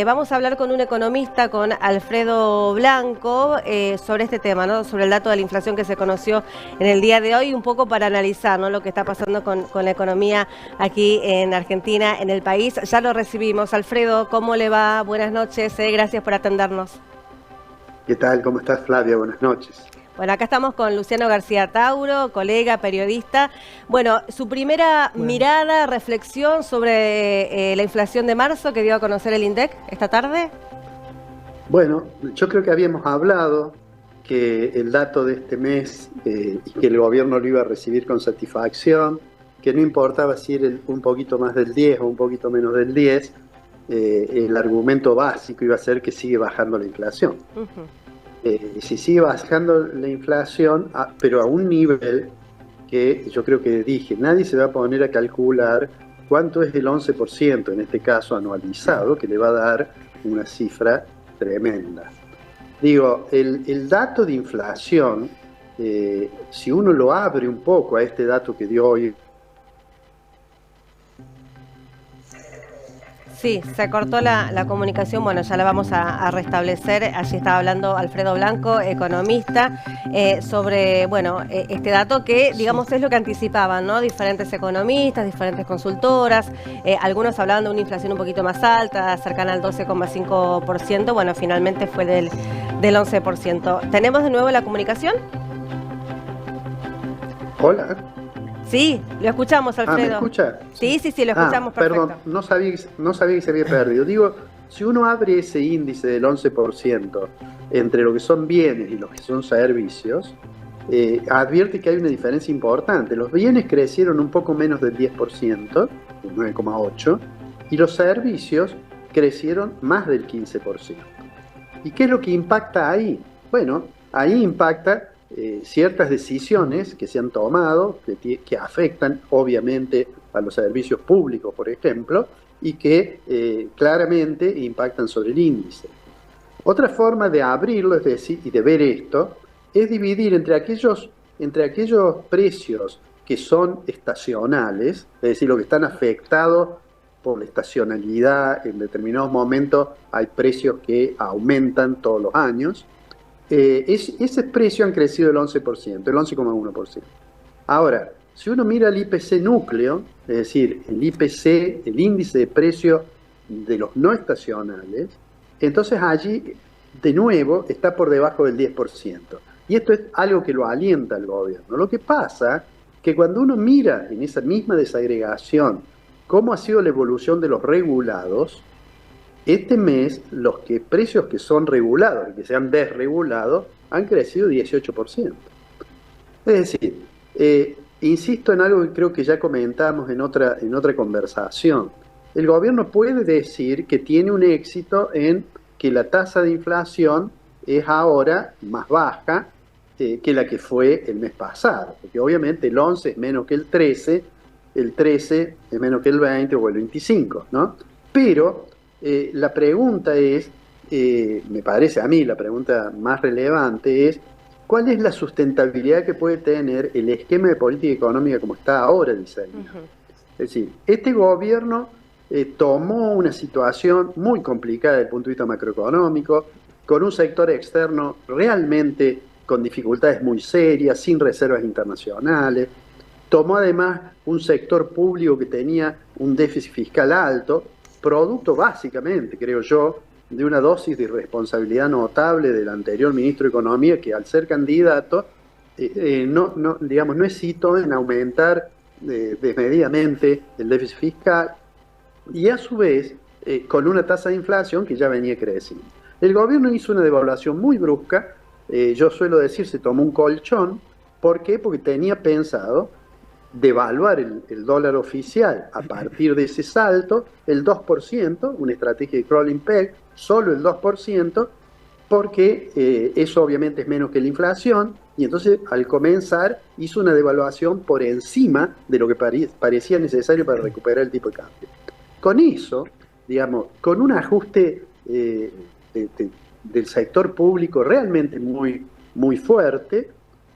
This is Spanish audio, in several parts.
Vamos a hablar con un economista, con Alfredo Blanco, sobre este tema, ¿no? Sobre el dato de la inflación que se conoció en el día de hoy, un poco para analizar, ¿no?, lo que está pasando con la economía aquí en Argentina, en el país. Ya lo recibimos. Alfredo, ¿cómo le va? Buenas noches, gracias por atendernos. ¿Qué tal? ¿Cómo estás, Flavia? Buenas noches. Bueno, acá estamos con Luciano García Tauro, colega, periodista. Bueno, su primera mirada, reflexión sobre la inflación de marzo que dio a conocer el INDEC esta tarde. Bueno, yo creo que habíamos hablado que el dato de este mes y que el gobierno lo iba a recibir con satisfacción, que no importaba si era un poquito más del 10 o un poquito menos del 10, el argumento básico iba a ser que sigue bajando la inflación. Si sigue bajando la inflación, pero a un nivel que yo creo que dije, nadie se va a poner a calcular cuánto es el 11%, en este caso anualizado, que le va a dar una cifra tremenda. Digo, el dato de inflación, si uno lo abre un poco a este dato que dio hoy. Sí, se cortó la comunicación, bueno, ya la vamos a restablecer. Allí estaba hablando Alfredo Blanco, economista, sobre, bueno, este dato que, digamos, es lo que anticipaban, ¿no? Diferentes economistas, diferentes consultoras, algunos hablaban de una inflación un poquito más alta, cercana al 12,5%, bueno, finalmente fue del 11%. ¿Tenemos de nuevo la comunicación? Hola. Sí, lo escuchamos, Alfredo. ¿Me escucha? Sí, lo escuchamos perfecto. Perdón, no sabía que se había perdido. Digo, si uno abre ese índice del 11% entre lo que son bienes y lo que son servicios, advierte que hay una diferencia importante. Los bienes crecieron un poco menos del 10%, el 9,8%, y los servicios crecieron más del 15%. ¿Y qué es lo que impacta ahí? Bueno, ahí impacta ciertas decisiones que se han tomado, que afectan obviamente a los servicios públicos, por ejemplo, y que claramente impactan sobre el índice. Otra forma de abrirlo, es decir, y de ver esto, es dividir entre aquellos precios que son estacionales, es decir, los que están afectados por la estacionalidad. En determinados momentos hay precios que aumentan todos los años. Ese precio han crecido el 11%, el 11,1%. Ahora, si uno mira el IPC núcleo, es decir, el IPC, el índice de precio de los no estacionales, entonces allí, de nuevo, está por debajo del 10%. Y esto es algo que lo alienta el gobierno. Lo que pasa que cuando uno mira en esa misma desagregación cómo ha sido la evolución de los regulados, este mes los precios que son regulados y que se han desregulado han crecido 18%. Es decir, insisto en algo que creo que ya comentamos en otra conversación. El gobierno puede decir que tiene un éxito en que la tasa de inflación es ahora más baja que la que fue el mes pasado, porque obviamente el 11 es menos que el 13 es menos que el 20 o el 25, ¿no? Pero la pregunta es, me parece a mí la pregunta más relevante es, ¿cuál es la sustentabilidad que puede tener el esquema de política económica como está ahora diseñado? Es decir, este gobierno tomó una situación muy complicada desde el punto de vista macroeconómico, con un sector externo realmente con dificultades muy serias, sin reservas internacionales. Tomó además un sector público que tenía un déficit fiscal alto, producto básicamente, creo yo, de una dosis de irresponsabilidad notable del anterior ministro de Economía, que al ser candidato no hesitó en aumentar desmedidamente el déficit fiscal y a su vez con una tasa de inflación que ya venía creciendo. El gobierno hizo una devaluación muy brusca, yo suelo decir, se tomó un colchón. ¿Por qué? Porque tenía pensado devaluar el dólar oficial a partir de ese salto, el 2%, una estrategia de crawling peg, solo el 2%, porque eso obviamente es menos que la inflación, y entonces al comenzar hizo una devaluación por encima de lo que parecía necesario para recuperar el tipo de cambio. Con eso, digamos, con un ajuste del sector público realmente muy, muy fuerte,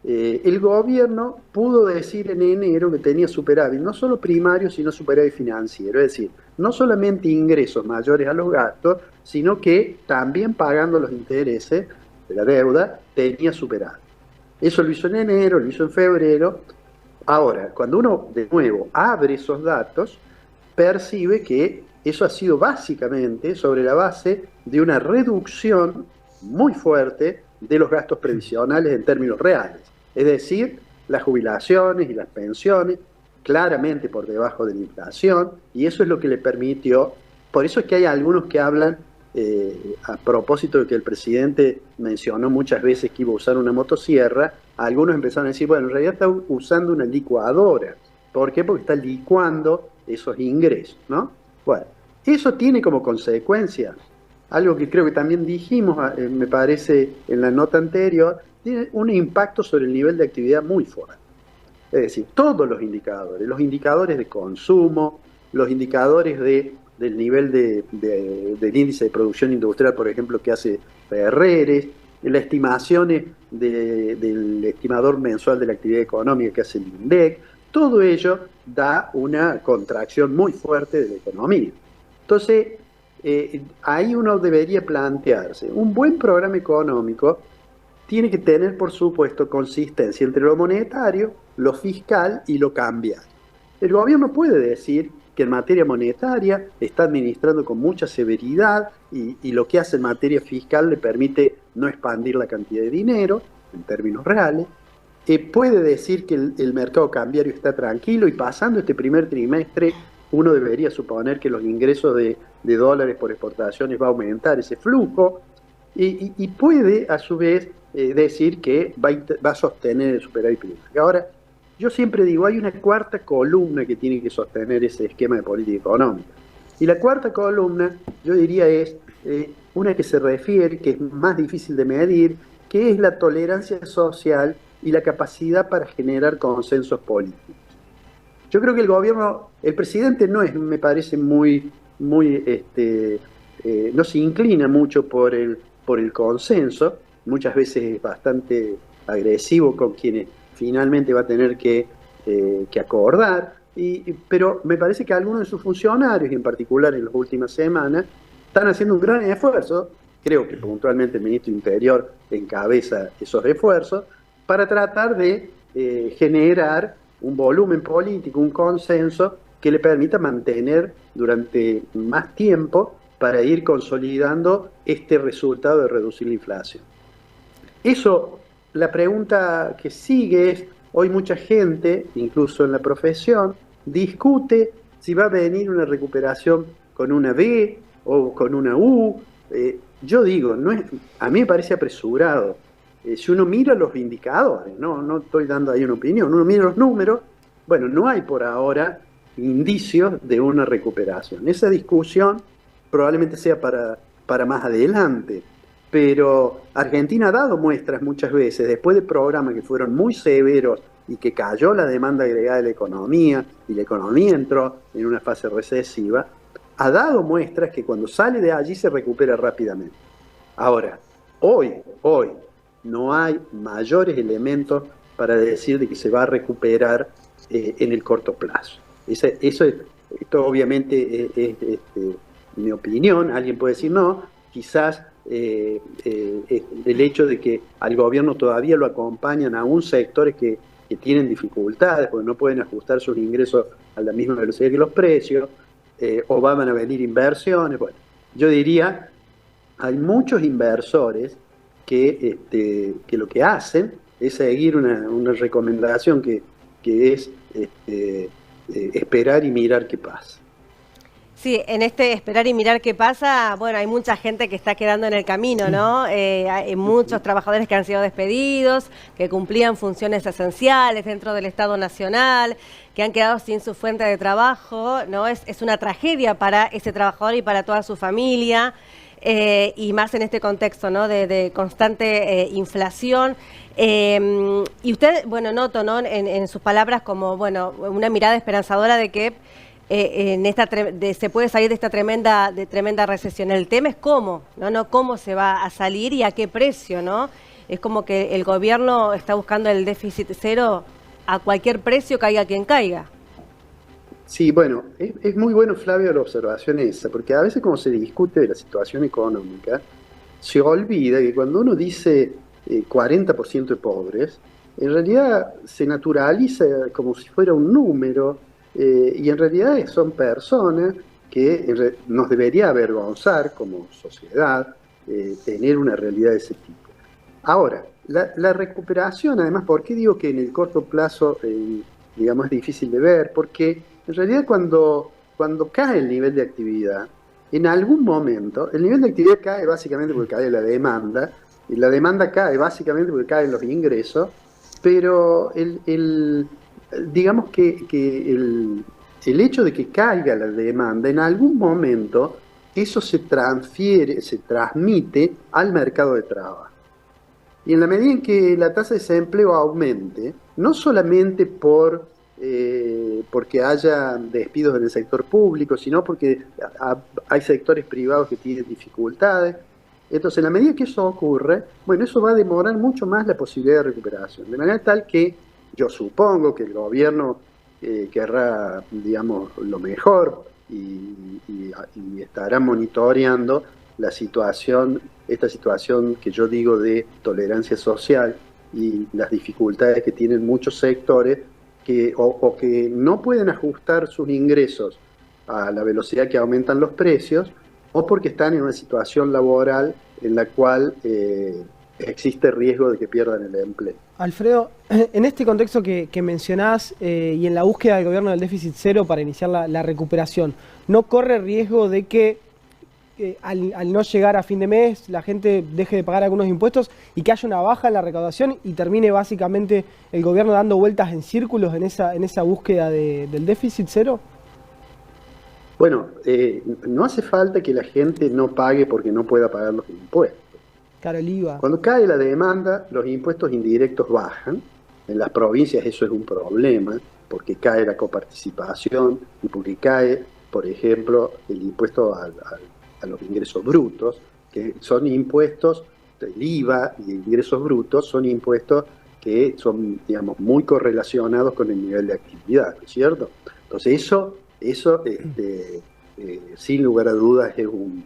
el gobierno pudo decir en enero que tenía superávit, no solo primario, sino superávit financiero, es decir, no solamente ingresos mayores a los gastos, sino que también pagando los intereses de la deuda, tenía superávit. Eso lo hizo en enero, lo hizo en febrero. Ahora, cuando uno de nuevo abre esos datos, percibe que eso ha sido básicamente sobre la base de una reducción muy fuerte de los gastos previsionales en términos reales. Es decir, las jubilaciones y las pensiones claramente por debajo de la inflación, y eso es lo que le permitió. Por eso es que hay algunos que hablan, a propósito de que el presidente mencionó muchas veces que iba a usar una motosierra, algunos empezaron a decir, bueno, en realidad está usando una licuadora. ¿Por qué? Porque está licuando esos ingresos, ¿no? Bueno, eso tiene como consecuencia algo que creo que también dijimos, me parece, en la nota anterior, tiene un impacto sobre el nivel de actividad muy fuerte. Es decir, todos los indicadores de consumo, los indicadores del nivel del índice de producción industrial, por ejemplo, que hace Ferreres, las estimaciones del estimador mensual de la actividad económica que hace el INDEC, todo ello da una contracción muy fuerte de la economía. Entonces, ahí uno debería plantearse, un buen programa económico tiene que tener, por supuesto, consistencia entre lo monetario, lo fiscal y lo cambiario. El gobierno puede decir que en materia monetaria está administrando con mucha severidad y lo que hace en materia fiscal le permite no expandir la cantidad de dinero en términos reales. Puede decir que el mercado cambiario está tranquilo y pasando este primer trimestre uno debería suponer que los ingresos de dólares por exportaciones va a aumentar ese flujo y puede a su vez decir que va a sostener el superávit primario. Ahora, yo siempre digo, hay una cuarta columna que tiene que sostener ese esquema de política económica. Y la cuarta columna, yo diría, es una que se refiere, que es más difícil de medir, que es la tolerancia social y la capacidad para generar consensos políticos. Yo creo que el presidente no es, me parece, no se inclina mucho por el consenso, muchas veces es bastante agresivo con quienes finalmente va a tener que acordar, pero me parece que algunos de sus funcionarios, y en particular en las últimas semanas, están haciendo un gran esfuerzo, creo que puntualmente el ministro Interior encabeza esos esfuerzos, para tratar de generar un volumen político, un consenso que le permita mantener durante más tiempo para ir consolidando este resultado de reducir la inflación. Eso, la pregunta que sigue es, hoy mucha gente, incluso en la profesión, discute si va a venir una recuperación con una V o con una U. Yo digo, a mí me parece apresurado. Si uno mira los indicadores, no estoy dando ahí una opinión, uno mira los números, bueno, no hay por ahora indicios de una recuperación. Esa discusión probablemente sea para más adelante, pero Argentina ha dado muestras muchas veces, después de programas que fueron muy severos y que cayó la demanda agregada de la economía, y la economía entró en una fase recesiva, ha dado muestras que cuando sale de allí se recupera rápidamente. Ahora, hoy, no hay mayores elementos para decir de que se va a recuperar en el corto plazo. Esto obviamente es mi opinión. Alguien puede decir no, quizás el hecho de que al gobierno todavía lo acompañan aún sectores que tienen dificultades porque no pueden ajustar sus ingresos a la misma velocidad que los precios, o van a venir inversiones. Bueno, yo diría, hay muchos inversores que lo que hacen es seguir una recomendación que es esperar y mirar qué pasa. Sí, en este esperar y mirar qué pasa, bueno, hay mucha gente que está quedando en el camino, ¿no? Hay muchos trabajadores que han sido despedidos, que cumplían funciones esenciales dentro del Estado Nacional, que han quedado sin su fuente de trabajo, ¿no? Es una tragedia para ese trabajador y para toda su familia. Y más en este contexto, ¿no? de constante inflación. Y usted, bueno, noto, ¿no? en sus palabras como, bueno, una mirada esperanzadora de que se puede salir de esta tremenda recesión. El tema es cómo, ¿no? Cómo se va a salir y a qué precio, ¿no? Es como que el gobierno está buscando el déficit cero a cualquier precio, caiga quien caiga. Sí, bueno, es muy bueno, Flavio, la observación esa, porque a veces como se discute de la situación económica, se olvida que cuando uno dice 40% de pobres, en realidad se naturaliza como si fuera un número, y en realidad son personas que nos debería avergonzar como sociedad tener una realidad de ese tipo. Ahora, la recuperación, además, ¿por qué digo que en el corto plazo, digamos, es difícil de ver? Porque en realidad cuando cae el nivel de actividad, en algún momento, el nivel de actividad cae básicamente porque cae la demanda, y la demanda cae básicamente porque caen los ingresos, pero digamos que el hecho de que caiga la demanda, en algún momento, eso se transfiere, se transmite al mercado de trabajo. Y en la medida en que la tasa de desempleo aumente, no solamente porque haya despidos en el sector público, sino porque hay sectores privados que tienen dificultades. Entonces, en la medida que eso ocurre, bueno, eso va a demorar mucho más la posibilidad de recuperación. De manera tal que yo supongo que el gobierno querrá, digamos, lo mejor y estará monitoreando la situación, esta situación que yo digo de tolerancia social y las dificultades que tienen muchos sectores o que no pueden ajustar sus ingresos a la velocidad que aumentan los precios, o porque están en una situación laboral en la cual existe riesgo de que pierdan el empleo. Alfredo, en este contexto que mencionás y en la búsqueda del gobierno del déficit cero para iniciar la recuperación, ¿no corre riesgo de que al no llegar a fin de mes la gente deje de pagar algunos impuestos y que haya una baja en la recaudación y termine básicamente el gobierno dando vueltas en círculos en esa búsqueda del déficit cero? Bueno, no hace falta que la gente no pague porque no pueda pagar los impuestos. Claro, el IVA. Cuando cae la demanda, los impuestos indirectos bajan. En las provincias eso es un problema, porque cae la coparticipación y porque cae, por ejemplo, el impuesto a los ingresos brutos, que son impuestos, el IVA y ingresos brutos son impuestos que son, digamos, muy correlacionados con el nivel de actividad, ¿no es cierto? Entonces eso sin lugar a dudas es un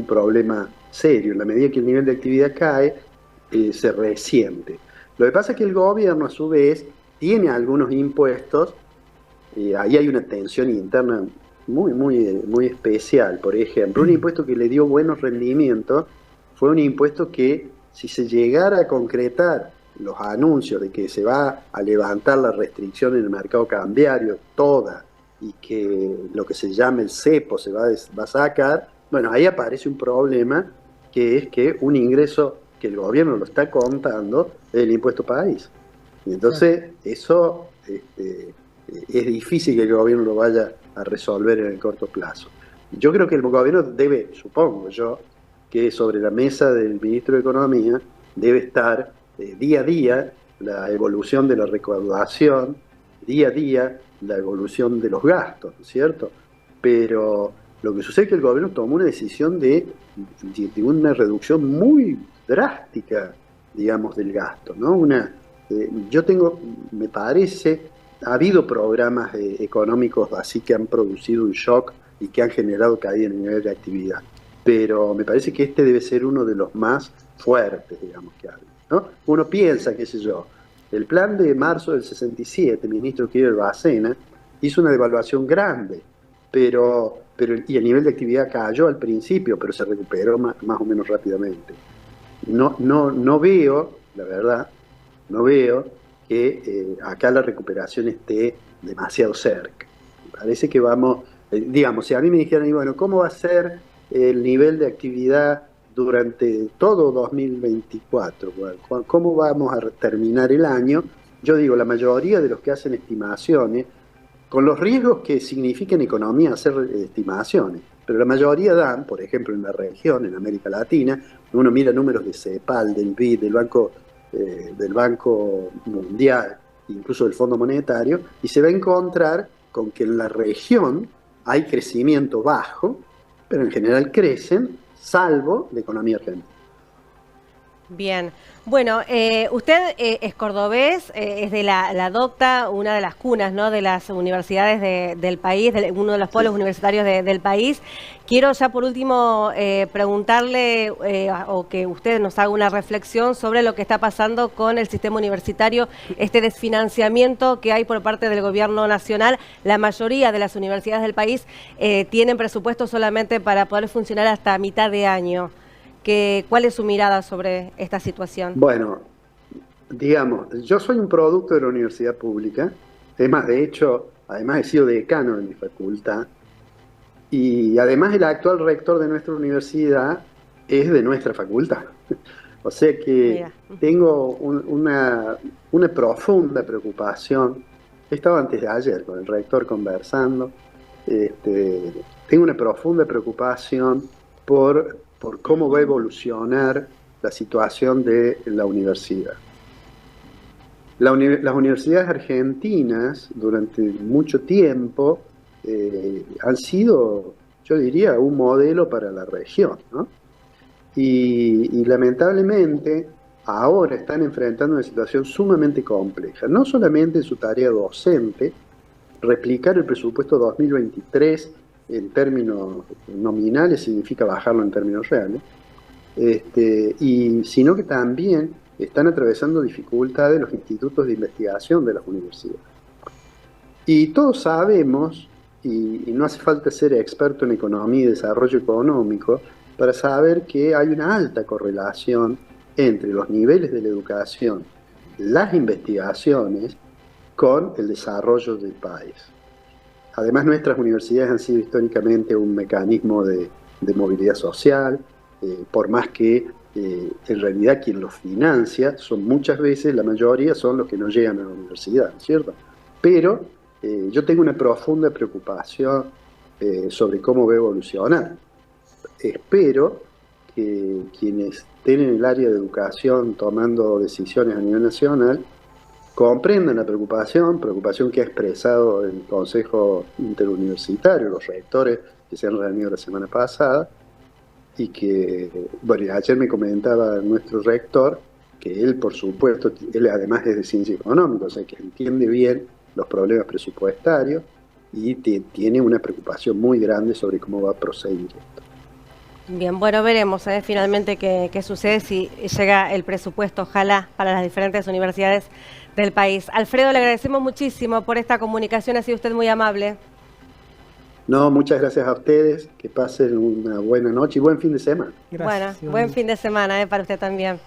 problema serio. En la medida que el nivel de actividad cae, se resiente. Lo que pasa es que el gobierno, a su vez, tiene algunos impuestos, ahí hay una tensión interna muy especial. Por ejemplo, un impuesto que le dio buenos rendimientos fue un impuesto que, si se llegara a concretar los anuncios de que se va a levantar la restricción en el mercado cambiario toda y que lo que se llama el cepo se va a sacar, bueno, ahí aparece un problema, que es que un ingreso que el gobierno lo está contando es el impuesto país. Y entonces eso es difícil que el gobierno lo vaya a resolver en el corto plazo. Yo creo que el gobierno debe, supongo yo, que sobre la mesa del ministro de Economía debe estar día a día la evolución de la recaudación, día a día la evolución de los gastos, ¿no es cierto? Pero lo que sucede es que el gobierno tomó una decisión de una reducción muy drástica, digamos, del gasto, ¿no? Me parece, ha habido programas económicos así que han producido un shock y que han generado caída en el nivel de actividad, pero me parece que este debe ser uno de los más fuertes, digamos, que hay, ¿no? Uno piensa, qué sé yo, el plan de marzo del 67, el ministro Kirchner Bacena, hizo una devaluación grande, y el nivel de actividad cayó al principio, pero se recuperó más o menos rápidamente. No veo, la verdad, no veo que acá la recuperación esté demasiado cerca. Me parece que vamos, digamos, si a mí me dijeran, bueno, ¿cómo va a ser el nivel de actividad durante todo 2024? Bueno, ¿cómo vamos a terminar el año? Yo digo, la mayoría de los que hacen estimaciones, con los riesgos que significa en economía hacer estimaciones, pero la mayoría dan, por ejemplo, en la región, en América Latina, uno mira números de CEPAL, del BID, del Banco Mundial, incluso del Fondo Monetario, y se va a encontrar con que en la región hay crecimiento bajo, pero en general crecen, salvo la economía argentina. Bien. Bueno, usted es cordobés, es de la DOCTA, una de las cunas, ¿no?, de las universidades del país, uno de los polos universitarios del país. Quiero ya por último preguntarle o que usted nos haga una reflexión sobre lo que está pasando con el sistema universitario, este desfinanciamiento que hay por parte del gobierno nacional. La mayoría de las universidades del país tienen presupuesto solamente para poder funcionar hasta mitad de año. ¿Cuál es su mirada sobre esta situación? Bueno, digamos, yo soy un producto de la universidad pública. Es más, de hecho, además he sido decano de mi facultad. Y además el actual rector de nuestra universidad es de nuestra facultad. O sea que tengo una profunda preocupación. He estado antes de ayer con el rector conversando. Tengo una profunda preocupación por cómo va a evolucionar la situación de la universidad. Las universidades argentinas durante mucho tiempo han sido, yo diría, un modelo para la región, ¿no? Y lamentablemente ahora están enfrentando una situación sumamente compleja, no solamente en su tarea docente, replicar el presupuesto 2023 en términos nominales significa bajarlo en términos reales, sino que también están atravesando dificultades los institutos de investigación de las universidades. Y todos sabemos, y no hace falta ser experto en economía y desarrollo económico, para saber que hay una alta correlación entre los niveles de la educación, las investigaciones, con el desarrollo del país. Además, nuestras universidades han sido históricamente un mecanismo de movilidad social, por más que en realidad quien los financia son muchas veces, la mayoría son los que no llegan a la universidad, ¿cierto? Pero yo tengo una profunda preocupación sobre cómo va a evolucionar. Espero que quienes estén en el área de educación tomando decisiones a nivel nacional comprendan la preocupación que ha expresado el Consejo Interuniversitario, los rectores que se han reunido la semana pasada, y que, bueno, ayer me comentaba nuestro rector que él, por supuesto, él además es de ciencia económica, o sea que entiende bien los problemas presupuestarios y tiene una preocupación muy grande sobre cómo va a proceder esto. Bien, bueno, veremos finalmente qué sucede si llega el presupuesto, ojalá, para las diferentes universidades del país. Alfredo, le agradecemos muchísimo por esta comunicación, ha sido usted muy amable. No, muchas gracias a ustedes, que pasen una buena noche y buen fin de semana. Gracias, bueno, buen fin de semana para usted también.